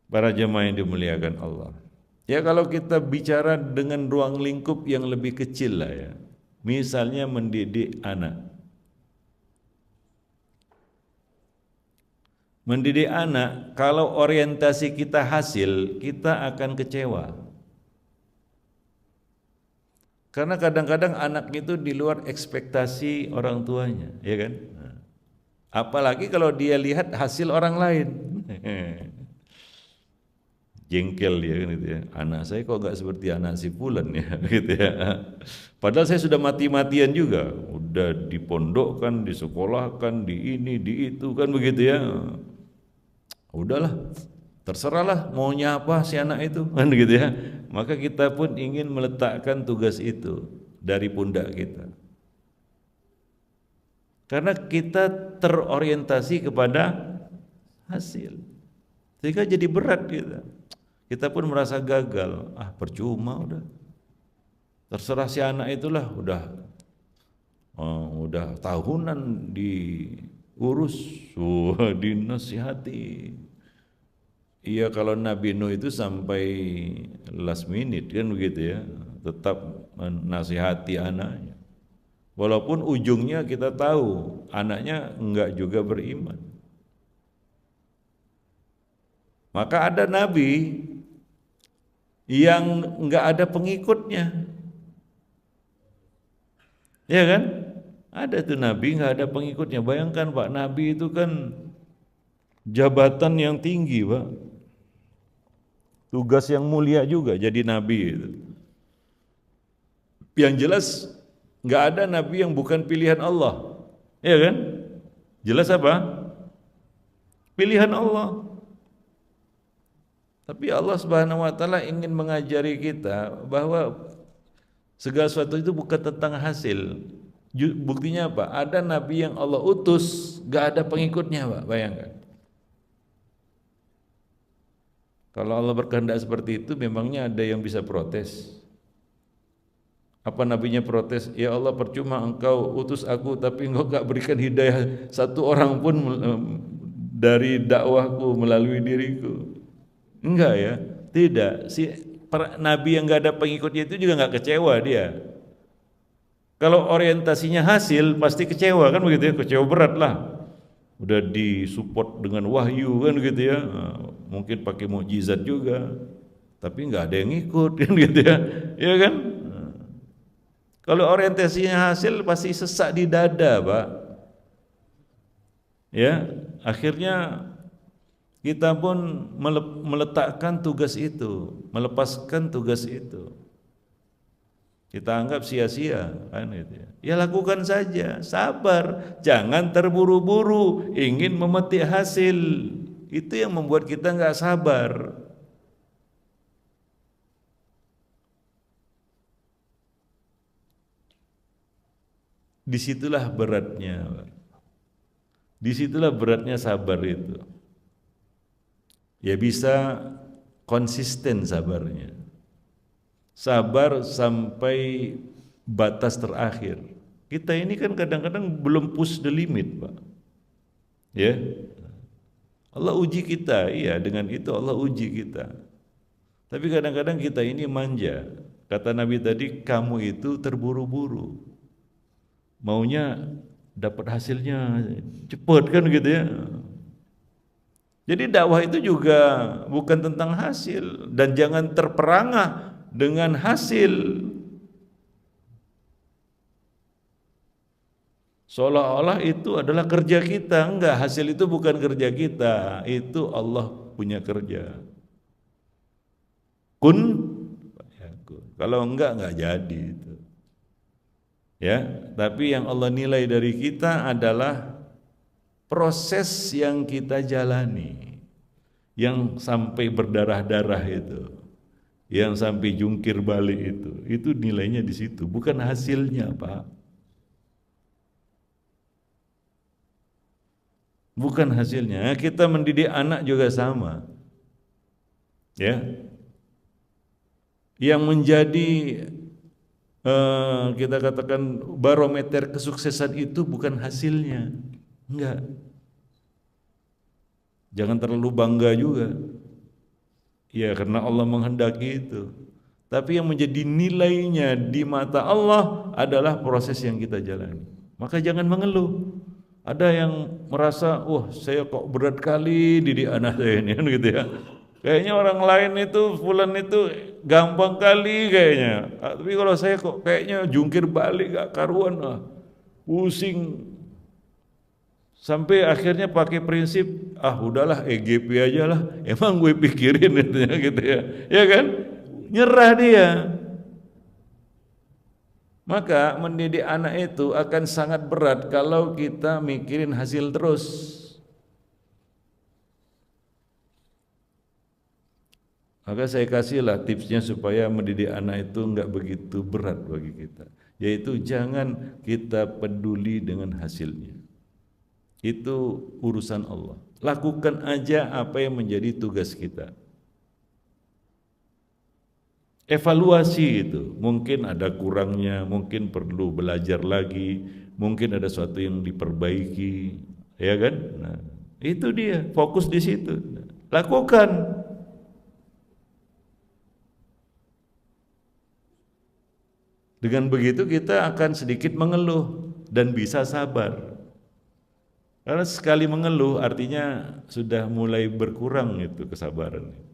Para jemaah yang dimuliakan Allah. Ya kalau kita bicara dengan ruang lingkup yang lebih kecil lah ya. Misalnya mendidik anak. Mendidik anak, kalau orientasi kita hasil, kita akan kecewa. Karena kadang-kadang anak itu di luar ekspektasi orang tuanya, ya kan? Apalagi kalau dia lihat hasil orang lain. Jengkel dia kan gitu ya. Anak saya kok gak seperti anak si Fulan ya gitu ya. Padahal saya sudah mati-matian juga, udah dipondokkan, disekolahkan, di ini, di itu kan begitu ya. Udahlah, terserahlah maunya apa si anak itu kan gitu ya. Maka kita pun ingin meletakkan tugas itu dari pundak kita. Karena kita terorientasi kepada hasil. Sehingga jadi berat kita. Kita pun merasa gagal. Ah, percuma udah. Terserah si anak itulah udah tahunan diurus, dinasihati. Iya kalau Nabi Nuh itu sampai last minute kan begitu ya, tetap menasihati anaknya. Walaupun ujungnya kita tahu anaknya enggak juga beriman. Maka ada nabi yang enggak ada pengikutnya. Ya kan? Ada tuh nabi enggak ada pengikutnya. Bayangkan Pak, nabi itu kan jabatan yang tinggi, Pak. Tugas yang mulia juga jadi nabi itu. Yang jelas enggak ada nabi yang bukan pilihan Allah. Ya kan? Jelas apa? Pilihan Allah. Tapi Allah Subhanahu wa taala ingin mengajari kita bahwa segala sesuatu itu bukan tentang hasil. Buktinya apa? Ada nabi yang Allah utus, gak ada pengikutnya, Pak. Bayangkan. Kalau Allah berkehendak seperti itu, memangnya ada yang bisa protes? Apa nabinya protes? Ya Allah, percuma engkau utus aku, tapi engkau gak berikan hidayah satu orang pun dari dakwahku melalui diriku. Enggak ya, tidak. Si nabi yang enggak ada pengikutnya itu juga enggak kecewa dia. Kalau orientasinya hasil pasti kecewa kan begitu ya, kecewa berat lah. Udah disupport dengan wahyu kan gitu ya, mungkin pakai mukjizat juga, tapi enggak ada yang ikut kan gitu ya, ya kan? Kalau orientasinya hasil pasti sesak di dada, Pak. Ya, akhirnya kita pun meletakkan tugas itu, melepaskan tugas itu. Kita anggap sia-sia kan gitu ya. Ya lakukan saja, sabar, jangan terburu-buru ingin memetik hasil. Itu yang membuat kita enggak sabar. Disitulah beratnya. Disitulah beratnya sabar itu. Ya bisa konsisten sabarnya. Sabar sampai batas terakhir. Kita ini kan kadang-kadang belum push the limit, Pak. Ya. Allah uji kita, iya, dengan itu Allah uji kita. Tapi kadang-kadang kita ini manja. Kata Nabi tadi, kamu itu terburu-buru. Maunya dapat hasilnya cepat kan gitu ya. Jadi dakwah itu juga bukan tentang hasil, dan jangan terperangah dengan hasil. Seolah-olah itu adalah kerja kita. Enggak, hasil itu bukan kerja kita, itu Allah punya kerja. Kun fayakun. Kalau enggak jadi itu. Ya, tapi yang Allah nilai dari kita adalah proses yang kita jalani, yang sampai berdarah-darah itu, yang sampai jungkir balik itu nilainya di situ, bukan hasilnya, Pak. Bukan hasilnya. Kita mendidik anak juga sama. Ya. Yang menjadi kita katakan barometer kesuksesan itu bukan hasilnya. Enggak. Jangan terlalu bangga juga. Ya karena Allah menghendaki itu. Tapi yang menjadi nilainya di mata Allah adalah proses yang kita jalani. Maka jangan mengeluh. Ada yang merasa, wah saya kok berat kali didik anak saya ini, gitu ya. Kayaknya orang lain itu, fulan itu gampang kali kayaknya. Tapi kalau saya kok kayaknya jungkir balik gak karuan, pusing. Sampai akhirnya pakai prinsip, udahlah EGP aja lah, emang gue pikirin gitu ya. Ya kan? Nyerah dia. Maka mendidik anak itu akan sangat berat kalau kita mikirin hasil terus. Maka saya kasihlah tipsnya supaya mendidik anak itu enggak begitu berat bagi kita. Yaitu jangan kita peduli dengan hasilnya. Itu urusan Allah. Lakukan aja apa yang menjadi tugas kita. Evaluasi itu, mungkin ada kurangnya, mungkin perlu belajar lagi, mungkin ada sesuatu yang diperbaiki, ya kan? Nah, itu dia, fokus di situ. Lakukan. Dengan begitu kita akan sedikit mengeluh dan bisa sabar. Karena sekali mengeluh artinya sudah mulai berkurang itu kesabaran.